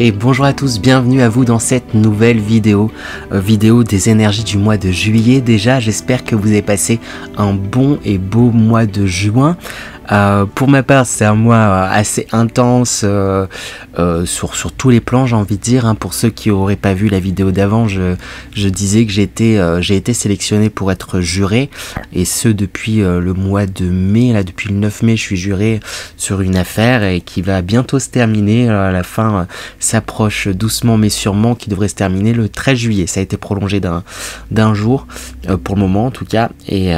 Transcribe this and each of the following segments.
Et bonjour à tous, bienvenue à vous dans cette nouvelle vidéo, vidéo des énergies du mois de juillet. Déjà, j'espère que vous avez passé un bon et beau mois de juin. Pour ma part, c'est un mois assez intense sur tous les plans, j'ai envie de dire. Pour ceux qui n'auraient pas vu la vidéo d'avant, je disais que j'ai été sélectionné pour être juré, et ce depuis le mois de mai. Là, depuis le 9 mai, je suis juré sur une affaire et qui va bientôt se terminer. À la fin s'approche doucement mais sûrement, qui devrait se terminer le 13 juillet. Ça a été prolongé d'un jour pour le moment en tout cas. Et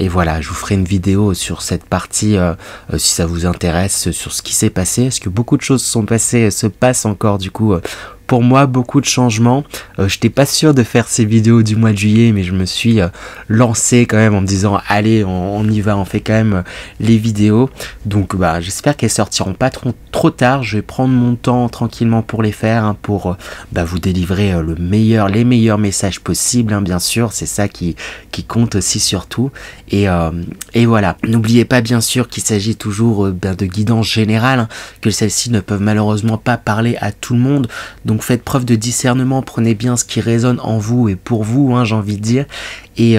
voilà, je vous ferai une vidéo sur cette partie. Si ça vous intéresse, sur ce qui s'est passé, parce que beaucoup de choses se passent encore du coup. Pour moi, beaucoup de changements. J'étais pas sûr de faire ces vidéos du mois de juillet, mais je me suis lancé quand même en me disant allez, on y va, on fait quand même les vidéos. Donc j'espère qu'elles sortiront pas trop tard. Je vais prendre mon temps tranquillement pour les faire, pour vous délivrer les meilleurs messages possibles, bien sûr. C'est ça qui compte aussi surtout. Et voilà. N'oubliez pas bien sûr qu'il s'agit toujours de guidance générale, que celles-ci ne peuvent malheureusement pas parler à tout le monde. Donc faites preuve de discernement, prenez bien ce qui résonne en vous et pour vous, j'ai envie de dire. Et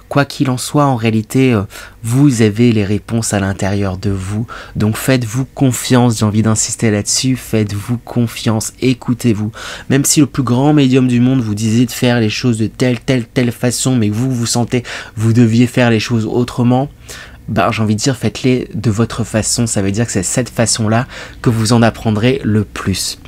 quoi qu'il en soit, en réalité, vous avez les réponses à l'intérieur de vous. Donc faites-vous confiance, j'ai envie d'insister là-dessus, faites-vous confiance, écoutez-vous. Même si le plus grand médium du monde vous disait de faire les choses de telle façon, mais que vous sentez, vous deviez faire les choses autrement, j'ai envie de dire, faites-les de votre façon. Ça veut dire que c'est cette façon-là que vous en apprendrez le plus.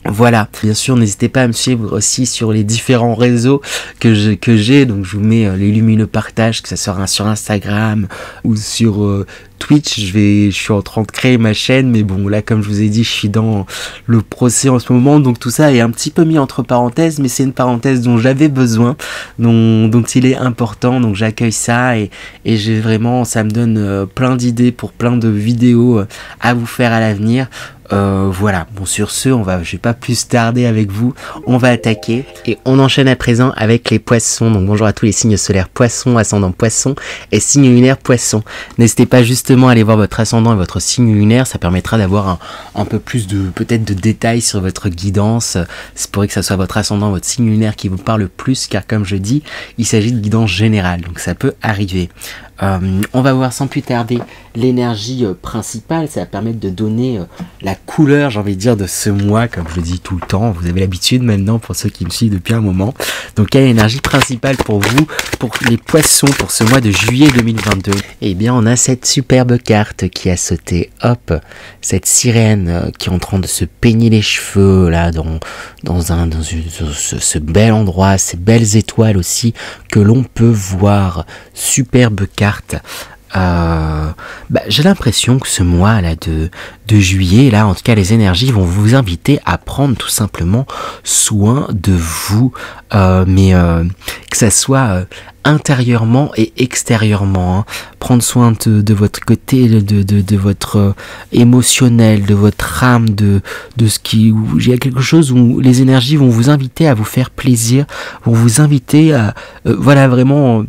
Voilà, bien sûr, n'hésitez pas à me suivre aussi sur les différents réseaux que j'ai. Donc je vous mets les lumineux partages, que ce soit sur Instagram ou sur Twitch. Je suis en train de créer ma chaîne, mais bon, là, comme je vous ai dit, je suis dans le procès en ce moment, donc tout ça est un petit peu mis entre parenthèses, mais c'est une parenthèse dont j'avais besoin, dont il est important, donc j'accueille ça, et j'ai vraiment, ça me donne plein d'idées pour plein de vidéos à vous faire à l'avenir. Voilà, bon, sur ce, je vais pas plus tarder avec vous, on va attaquer et on enchaîne à présent avec les poissons. Donc bonjour à tous les signes solaires poissons, ascendant poisson et signe lunaire poisson. N'hésitez pas justement à aller voir votre ascendant et votre signe lunaire, ça permettra d'avoir un peu plus peut-être de détails sur votre guidance. C'est pourrait que ça soit votre ascendant, votre signe lunaire qui vous parle le plus, car comme je dis, il s'agit de guidance générale, donc ça peut arriver. On va voir sans plus tarder l'énergie principale. Ça va permettre de donner la couleur, j'ai envie de dire, de ce mois, comme je le dis tout le temps. Vous avez l'habitude maintenant pour ceux qui me suivent depuis un moment. Donc quelle est l'énergie principale pour vous, pour les poissons, pour ce mois de juillet 2022? Eh bien, on a cette superbe carte qui a sauté, hop, cette sirène qui est en train de se peigner les cheveux là dans ce bel endroit, ces belles étoiles aussi que l'on peut voir. Superbe carte. J'ai l'impression que ce mois là de juillet, là en tout cas les énergies vont vous inviter à prendre tout simplement soin de vous, que ça soit intérieurement et extérieurement, prendre soin de votre côté, de votre émotionnel, de votre âme, de ce qui, il y a quelque chose où les énergies vont vous inviter à vous faire plaisir, vont vous inviter à voilà, vraiment.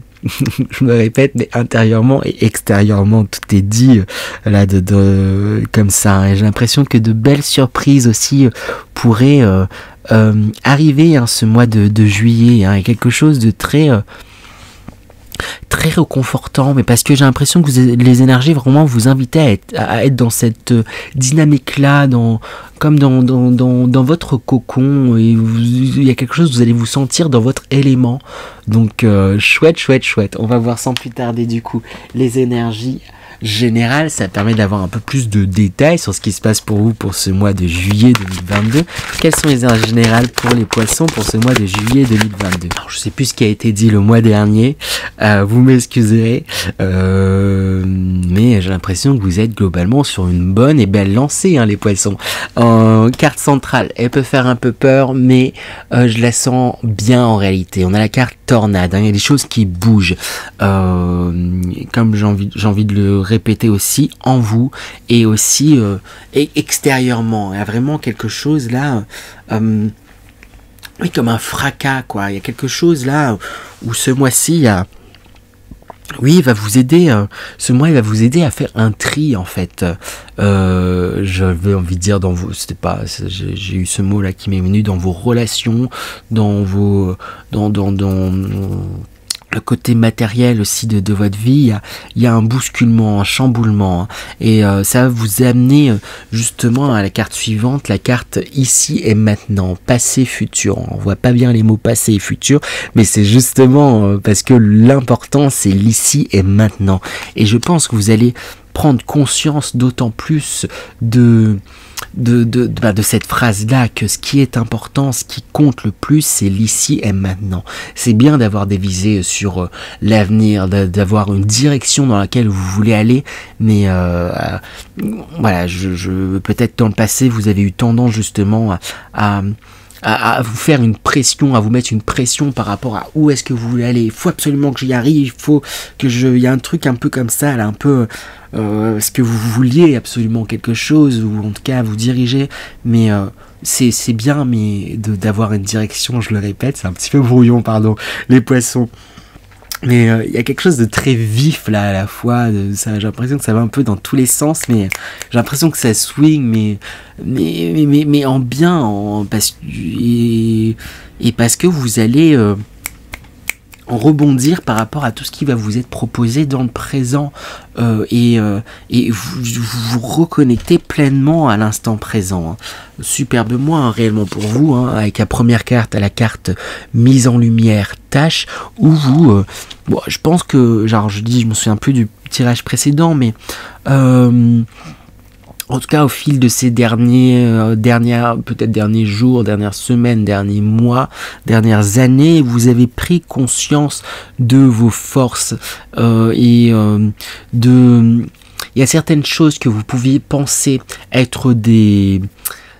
Je me répète, mais intérieurement et extérieurement, tout est dit là comme ça. Et j'ai l'impression que de belles surprises aussi pourraient arriver ce mois de juillet. Et quelque chose de très réconfortant, mais parce que j'ai l'impression que les énergies vraiment vous invitent à être dans cette dynamique-là, comme dans votre cocon, et il y a quelque chose, vous allez vous sentir dans votre élément. Donc chouette. On va voir sans plus tarder du coup les énergies générales. Ça permet d'avoir un peu plus de détails sur ce qui se passe pour vous pour ce mois de juillet 2022. Quelles sont les énergies générales pour les poissons pour ce mois de juillet 2022? Alors, je sais plus ce qui a été dit le mois dernier, vous m'excuserez, mais j'ai l'impression que vous êtes globalement sur une bonne et belle lancée, les poissons. Carte centrale, elle peut faire un peu peur, mais je la sens bien en réalité. On a la carte tornade, il y a des choses qui bougent, comme j'ai envie de le répéter aussi, en vous et aussi extérieurement. Il y a vraiment quelque chose là, oui, comme un fracas, quoi. Il y a quelque chose là où ce mois-ci, il y a Oui, il va vous aider, ce mois il va vous aider à faire un tri en fait. J'avais envie de dire dans vos, c'était pas, j'ai eu ce mot là qui m'est venu, dans vos relations, dans vos, dans le côté matériel aussi de votre vie, il y a un bousculement, un chamboulement, hein. Et ça va vous amener justement à la carte suivante, la carte ici et maintenant, passé, futur. On voit pas bien les mots passé et futur, mais c'est justement parce que l'important c'est l'ici et maintenant. Et je pense que vous allez prendre conscience d'autant plus de cette phrase-là, que ce qui est important, ce qui compte le plus, c'est l'ici et maintenant. C'est bien d'avoir des visées sur l'avenir, d'avoir une direction dans laquelle vous voulez aller, mais voilà, peut-être dans le passé, vous avez eu tendance justement à vous faire une pression, à vous mettre une pression par rapport à où est-ce que vous voulez aller. Il faut absolument que j'y arrive, il faut que il y a un truc un peu comme ça, là, un peu est-ce que vous vouliez absolument quelque chose, ou en tout cas vous diriger, mais c'est bien, mais d'avoir une direction, je le répète, c'est un petit peu brouillon, pardon, les poissons. Mais il y a quelque chose de très vif là à la fois, j'ai l'impression que ça va un peu dans tous les sens, mais j'ai l'impression que ça swing, mais en bien, et parce que vous allez rebondir par rapport à tout ce qui va vous être proposé dans le présent, et vous reconnectez pleinement à l'instant présent, hein. Superbe mois, hein, réellement pour vous, hein, avec la première carte, la carte mise en lumière, tâche, où vous, bon, je pense que, genre je me souviens plus du tirage précédent, mais en tout cas, au fil de ces peut-être derniers jours, dernières semaines, derniers mois, dernières années, vous avez pris conscience de vos forces, il y a certaines choses que vous pouviez penser être des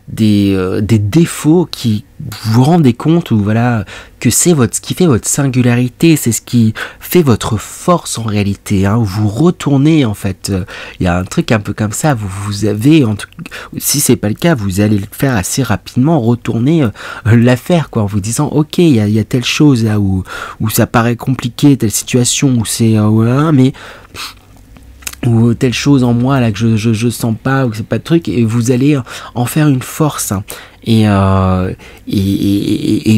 défauts qui vous rendez compte, ou voilà, que c'est ce qui fait votre singularité, c'est ce qui fait votre force en réalité, hein. Vous retournez en fait, il y a un truc un peu comme ça, vous avez, si c'est pas le cas, vous allez le faire assez rapidement, retourner l'affaire, quoi, en vous disant ok, il y a telle chose là où ça paraît compliqué, telle situation où c'est voilà, mais ou telle chose en moi là que je sens pas, ou que c'est pas de truc, et vous allez en faire une force, hein. Et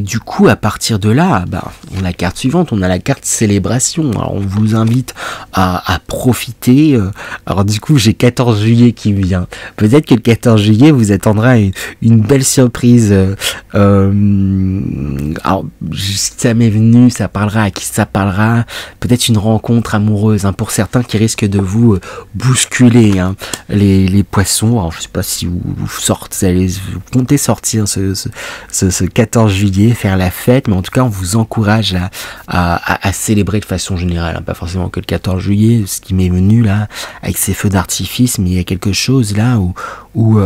du coup, à partir de là, on a la carte suivante, on a la carte célébration. Alors, on vous invite à profiter. Alors du coup, j'ai 14 juillet qui vient. Peut-être que le 14 juillet vous attendra une belle surprise. Alors, ça m'est venu, ça parlera à qui ça parlera. Peut-être une rencontre amoureuse, hein, pour certains qui risquent de vous bousculer, hein, les poissons. Alors, je sais pas si vous comptez sortir ce 14 juillet, faire la fête, mais en tout cas on vous encourage à célébrer de façon générale, hein, pas forcément que le 14 juillet, ce qui m'est venu là avec ces feux d'artifice, mais il y a quelque chose là où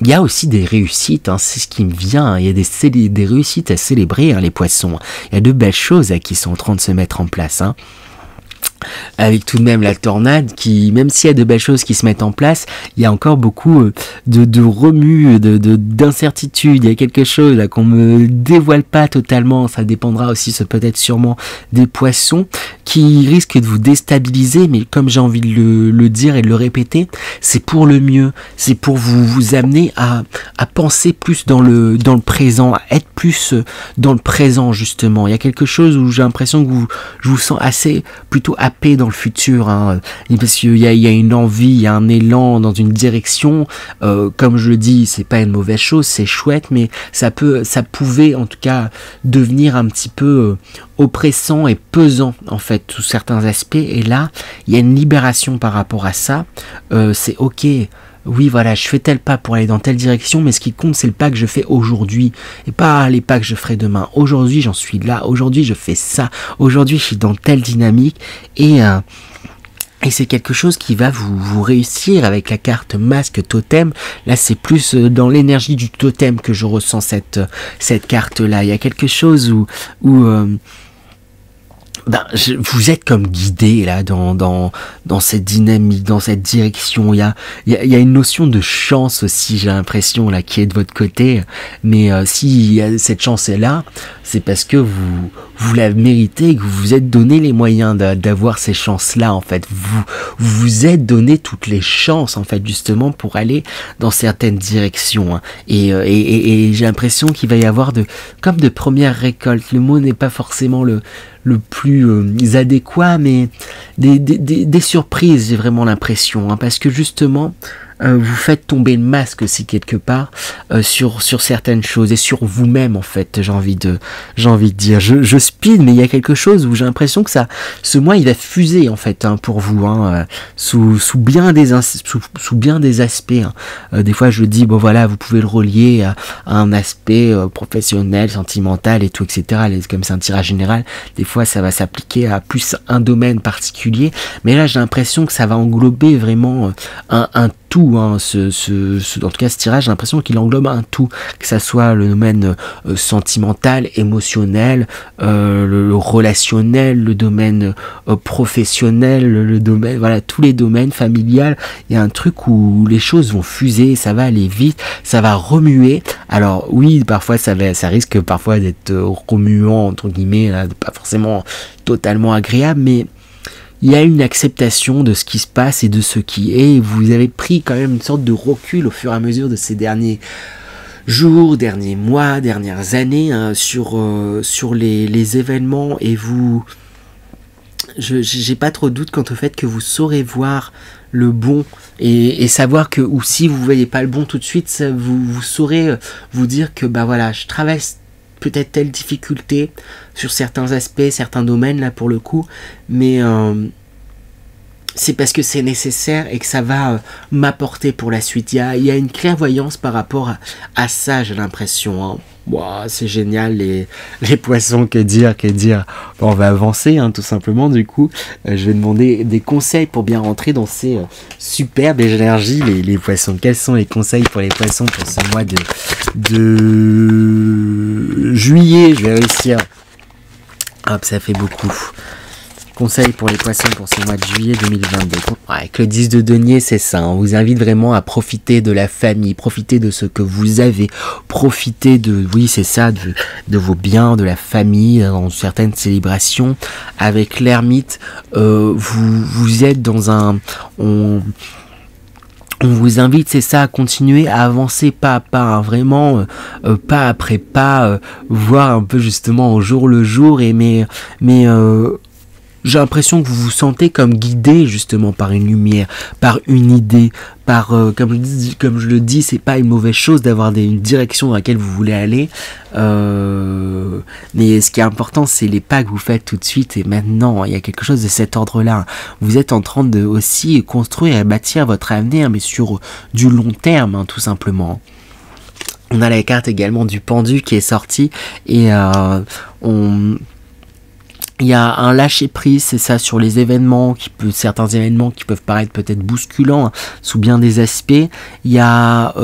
il y a aussi des réussites, hein, c'est ce qui me vient, hein, il y a des réussites à célébrer, hein, les poissons, il y a de belles choses qui sont en train de se mettre en place, hein. Avec tout de même la tornade qui, même s'il y a de belles choses qui se mettent en place, il y a encore beaucoup de remue, d'incertitude. Il y a quelque chose là qu'on me dévoile pas totalement. Ça dépendra aussi, peut-être sûrement, des poissons qui risquent de vous déstabiliser, mais comme j'ai envie de le dire et de le répéter, c'est pour le mieux. C'est pour vous amener à penser plus dans le présent, à être plus dans le présent justement. Il y a quelque chose où j'ai l'impression que je vous sens plutôt happé dans le futur, hein, parce qu'il y a une envie, il y a un élan dans une direction, comme je le dis, c'est pas une mauvaise chose, c'est chouette, mais ça pouvait en tout cas devenir un petit peu oppressant et pesant en fait sous certains aspects, et là il y a une libération par rapport à ça. C'est ok, oui voilà, je fais tel pas pour aller dans telle direction, mais ce qui compte c'est le pas que je fais aujourd'hui, et pas les pas que je ferai demain. Aujourd'hui j'en suis là, aujourd'hui je fais ça, aujourd'hui je suis dans telle dynamique, et c'est quelque chose qui va vous réussir avec la carte masque totem. Là c'est plus dans l'énergie du totem que je ressens cette carte là. Il y a quelque chose où vous êtes comme guidé là dans cette dynamique, dans cette direction. Il y a une notion de chance aussi, j'ai l'impression là, qui est de votre côté. Mais si cette chance est là, c'est parce que vous la méritez, que vous vous êtes donné les moyens d'avoir ces chances-là, en fait. Vous vous êtes donné toutes les chances, en fait, justement, pour aller dans certaines directions. Hein. Et j'ai l'impression qu'il va y avoir comme de premières récoltes. Le mot n'est pas forcément le plus adéquat, mais des surprises, j'ai vraiment l'impression. Hein, parce que, justement, vous faites tomber le masque aussi quelque part sur certaines choses et sur vous-même en fait, j'ai envie de dire. Je speed, mais il y a quelque chose où j'ai l'impression que ce mois il va fuser en fait hein, pour vous hein, sous bien des aspects. Hein. Des fois je dis bon voilà, vous pouvez le relier à un aspect professionnel, sentimental et tout etc. Comme c'est un tirage général, des fois ça va s'appliquer à plus un domaine particulier, mais là j'ai l'impression que ça va englober vraiment un tout, hein, en tout cas ce tirage, j'ai l'impression qu'il englobe un tout, que ça soit le domaine sentimental, émotionnel, le relationnel, le domaine professionnel, le domaine, voilà, tous les domaines familial. Il y a un truc où les choses vont fuser, ça va aller vite, ça va remuer. Alors oui, parfois ça risque parfois d'être remuant entre guillemets, là, pas forcément totalement agréable, mais il y a une acceptation de ce qui se passe et de ce qui est. Vous avez pris quand même une sorte de recul au fur et à mesure de ces derniers jours, derniers mois, dernières années hein, sur les événements et j'ai pas trop de doute quant au fait que vous saurez voir le bon et savoir que ou si vous voyez pas le bon tout de suite, vous saurez vous dire que bah voilà, je traverse peut-être telle difficulté sur certains aspects, certains domaines là pour le coup, mais c'est parce que c'est nécessaire et que ça va m'apporter pour la suite. Il y a une clairvoyance par rapport à ça, j'ai l'impression. Hein. Wow, c'est génial les poissons, que dire. Bon, on va avancer hein, tout simplement du coup. Je vais demander des conseils pour bien rentrer dans ces superbes énergies, les poissons. Quels sont les conseils pour les poissons pour ce mois de juillet? Je vais réussir. Hop, ça fait beaucoup. Conseils pour les poissons pour ce mois de juillet 2022. Ouais, avec le 10 de denier, c'est ça. On vous invite vraiment à profiter de la famille, profiter de ce que vous avez, profiter oui, c'est ça, de vos biens, de la famille, dans certaines célébrations. Avec l'ermite, vous êtes dans un... On vous invite, c'est ça, à continuer à avancer pas à pas, hein, vraiment pas après pas, voir un peu justement au jour le jour. Mais j'ai l'impression que vous vous sentez comme guidé justement par une lumière, par une idée, par comme je le dis, c'est pas une mauvaise chose d'avoir une direction dans laquelle vous voulez aller. Mais ce qui est important, c'est les pas que vous faites tout de suite et maintenant. Il y a quelque chose de cet ordre-là. Vous êtes en train de aussi construire et bâtir votre avenir, mais sur du long terme, hein, tout simplement. On a la carte également du pendu qui est sortie et il y a un lâcher prise, c'est ça, sur les événements, certains événements qui peuvent paraître peut-être bousculants, hein, sous bien des aspects. Il y a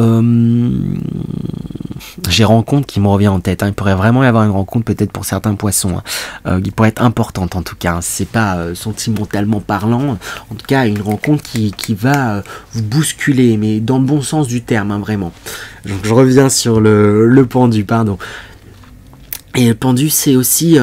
j'ai rencontre qui me revient en tête, hein. Il pourrait vraiment y avoir une rencontre peut-être pour certains poissons, hein, qui pourrait être importante en tout cas, hein. C'est pas sentimentalement parlant, en tout cas une rencontre qui va vous bousculer, mais dans le bon sens du terme, hein, vraiment. Donc je reviens sur le pendu, pardon. Et le pendu, c'est aussi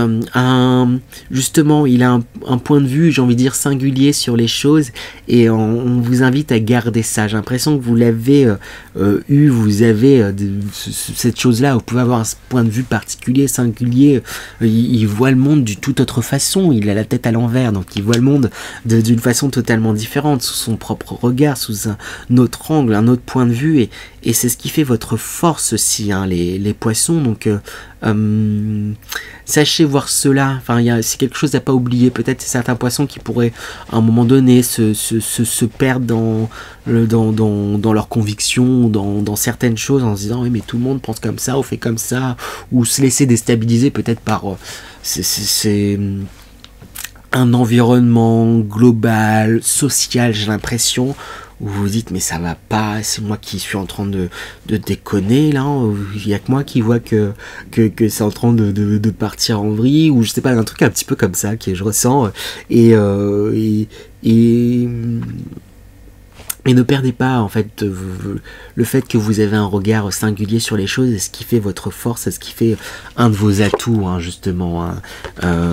justement, il a un point de vue, j'ai envie de dire, singulier sur les choses, et on vous invite à garder ça. J'ai l'impression que vous l'avez vous avez cette chose-là, vous pouvez avoir un point de vue particulier, singulier. Il voit le monde d'une toute autre façon, il a la tête à l'envers, donc il voit le monde d'une façon totalement différente, sous son propre regard, sous un autre angle, un autre point de vue, et c'est ce qui fait votre force aussi, hein, les poissons. Donc sachez voir cela, enfin c'est quelque chose à pas oublier. Peut-être certains poissons qui pourraient à un moment donné se perdre dans leurs convictions, dans certaines choses, en se disant oui mais tout le monde pense comme ça, ou fait comme ça, ou se laisser déstabiliser peut-être par un environnement global, social, j'ai l'impression, où vous vous dites mais ça va pas, c'est moi qui suis en train de déconner là, il y a que moi qui vois que c'est en train de partir en vrille, ou je sais pas, un truc un petit peu comme ça que je ressens, et ne perdez pas en fait le fait que vous avez un regard singulier sur les choses, et ce qui fait votre force, et ce qui fait un de vos atouts, hein, justement, hein,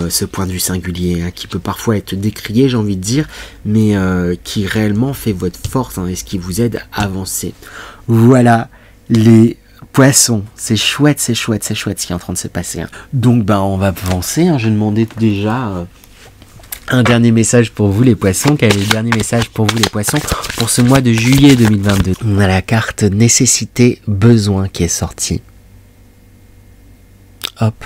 ce point de vue singulier, hein, qui peut parfois être décrié, j'ai envie de dire, mais qui réellement fait votre force, hein, et ce qui vous aide à avancer. Voilà les poissons, c'est chouette, c'est chouette, c'est chouette ce qui est en train de se passer, hein. Donc ben on va avancer, hein. Je demandais déjà un dernier message pour vous les poissons. Quel est le dernier message pour vous les poissons pour ce mois de juillet 2022? On a la carte nécessité besoin qui est sortie. Hop.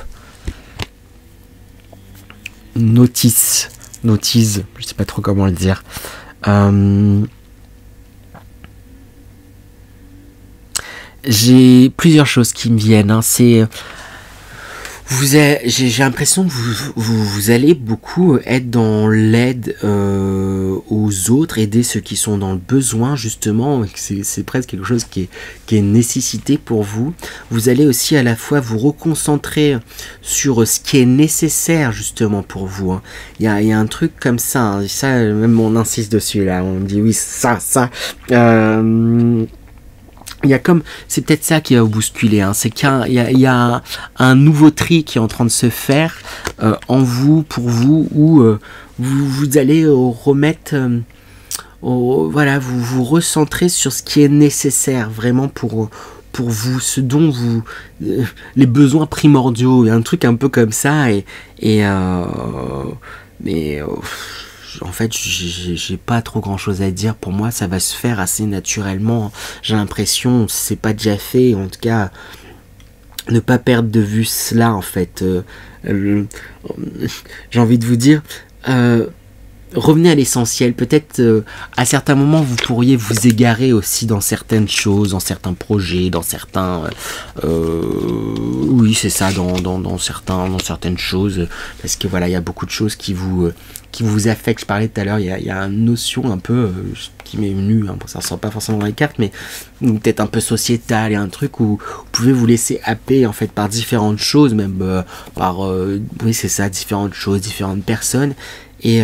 Notice, je sais pas trop comment le dire. J'ai plusieurs choses qui me viennent, hein. C'est j'ai l'impression que vous allez beaucoup être dans l'aide aux autres, aider ceux qui sont dans le besoin, justement. C'est presque quelque chose qui est nécessité pour vous. Vous allez aussi à la fois vous reconcentrer sur ce qui est nécessaire justement pour vous, hein. Il y a un truc comme ça, hein. Ça même on insiste dessus là, on me dit oui ça. Il y a comme, c'est peut-être ça qui va vous bousculer, hein. C'est qu'il y a un nouveau tri qui est en train de se faire en vous, pour vous, où vous allez remettre, voilà, vous recentrer sur ce qui est nécessaire vraiment pour vous, ce dont vous, les besoins primordiaux, il y a un truc un peu comme ça, en fait, j'ai pas trop grand chose à dire. Pour moi, ça va se faire assez naturellement. J'ai l'impression, c'est pas déjà fait. En tout cas, ne pas perdre de vue cela, en fait. J'ai envie de vous dire, revenez à l'essentiel. Peut-être à certains moments vous pourriez vous égarer aussi dans certaines choses, dans certains projets, dans certains oui c'est ça, dans certaines choses, parce que voilà, il y a beaucoup de choses qui vous affectent. Je parlais tout à l'heure, il y a une notion un peu qui m'est venue, hein, ça ressort pas forcément dans les cartes, mais peut-être un peu sociétal, et un truc où vous pouvez vous laisser happer en fait par différentes choses, même par oui c'est ça, différentes choses, différentes personnes. Et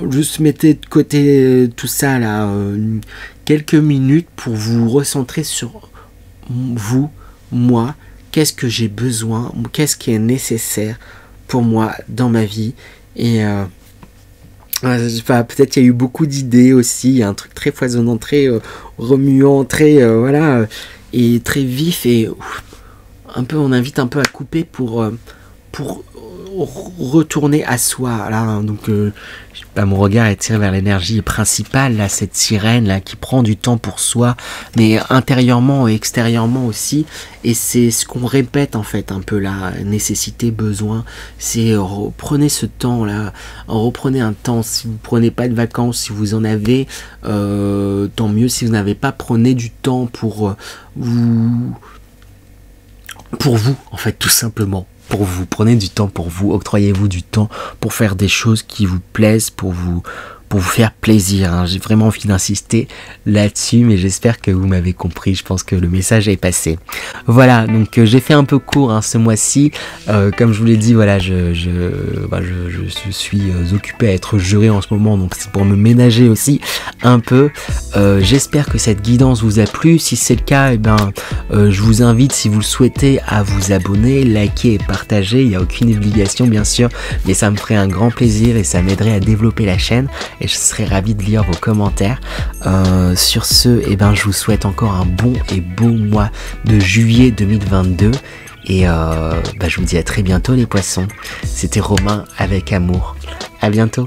juste mettez de côté tout ça là, quelques minutes pour vous recentrer sur vous, moi, qu'est-ce que j'ai besoin, qu'est-ce qui est nécessaire pour moi dans ma vie. Et je sais pas, peut-être il y a eu beaucoup d'idées aussi, il y a un truc très foisonnant, très remuant, très voilà, et très vif, et un peu, on invite un peu à couper pour retourner à soi là, hein. Donc mon regard est tiré vers l'énergie principale là, cette sirène là qui prend du temps pour soi, mais intérieurement et extérieurement aussi, et c'est ce qu'on répète en fait un peu là, nécessité, besoin, c'est prenez ce temps là, reprenez un temps. Si vous prenez pas de vacances, si vous en avez, tant mieux. Si vous n'avez pas, prenez du temps pour vous en fait, tout simplement. Pour vous, prenez du temps pour vous, octroyez-vous du temps pour faire des choses qui vous plaisent, pour vous faire plaisir, hein. J'ai vraiment envie d'insister là-dessus, mais j'espère que vous m'avez compris. Je pense que le message est passé. Voilà, donc j'ai fait un peu court, hein, ce mois-ci. Comme je vous l'ai dit, voilà, je suis occupé à être juré en ce moment, donc c'est pour me ménager aussi un peu. J'espère que cette guidance vous a plu. Si c'est le cas, je vous invite, si vous le souhaitez, à vous abonner, liker et partager. Il n'y a aucune obligation bien sûr, mais ça me ferait un grand plaisir et ça m'aiderait à développer la chaîne. Et je serais ravi de lire vos commentaires. Sur ce, je vous souhaite encore un bon et beau mois de juillet 2022. Et je vous dis à très bientôt les poissons. C'était Romain avec amour. À bientôt.